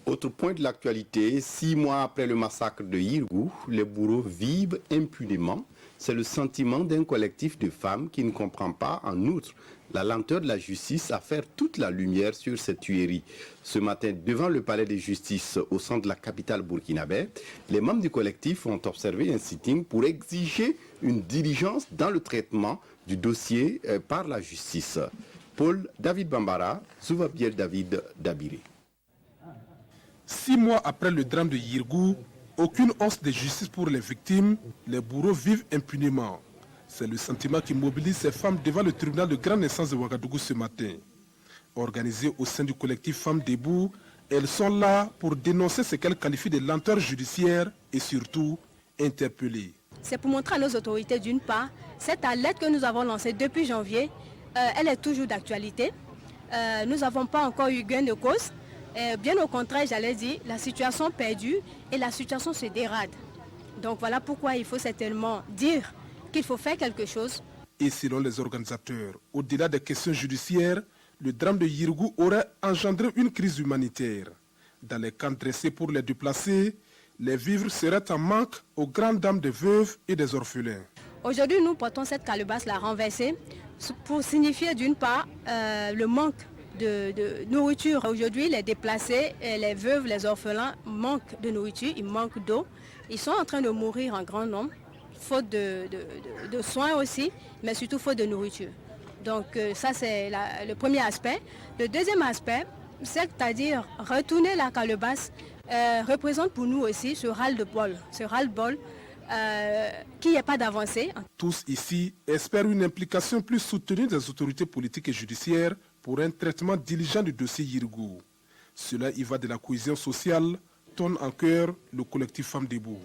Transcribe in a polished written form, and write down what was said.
Autre point de l'actualité, 6 mois après le massacre de Yirgou, les bourreaux vivent impunément. C'est le sentiment d'un collectif de femmes qui ne comprend pas, en outre, la lenteur de la justice à faire toute la lumière sur cette tuerie. Ce matin, devant le palais de justice au centre de la capitale burkinabé, les membres du collectif ont observé un sitting pour exiger une diligence dans le traitement du dossier par la justice. Paul David Bambara, Zouvabiel David Dabiri. 6 mois après le drame de Yirgou, aucune once de justice pour les victimes, les bourreaux vivent impunément. C'est le sentiment qui mobilise ces femmes devant le tribunal de grande instance de Ouagadougou ce matin. Organisées au sein du collectif Femmes Debout, elles sont là pour dénoncer ce qu'elles qualifient de lenteur judiciaire et surtout interpeller. C'est pour montrer à nos autorités d'une part, cette alerte que nous avons lancée depuis janvier, elle est toujours d'actualité. Nous n'avons pas encore eu gain de cause. Bien au contraire, j'allais dire, la situation perdue et la situation se dérade. Donc voilà pourquoi il faut certainement dire qu'il faut faire quelque chose. Et selon les organisateurs, au-delà des questions judiciaires, le drame de Yirgou aurait engendré une crise humanitaire. Dans les camps dressés pour les déplacés, les vivres seraient en manque aux grandes dames des veuves et des orphelins. Aujourd'hui, nous portons cette calebasse la renversée pour signifier d'une part le manque de nourriture. Aujourd'hui, les déplacés, les veuves, les orphelins manquent de nourriture, ils manquent d'eau. Ils sont en train de mourir en grand nombre, faute de soins aussi, mais surtout faute de nourriture. Donc ça, c'est le premier aspect. Le deuxième aspect, c'est-à-dire retourner la calebasse, représente pour nous aussi ce ras-le-bol, qu'il n'y ait pas d'avancée. Tous ici espèrent une implication plus soutenue des autorités politiques et judiciaires pour un traitement diligent du dossier Yirgou. Cela y va de la cohésion sociale, tonne en cœur le collectif Femmes Debout.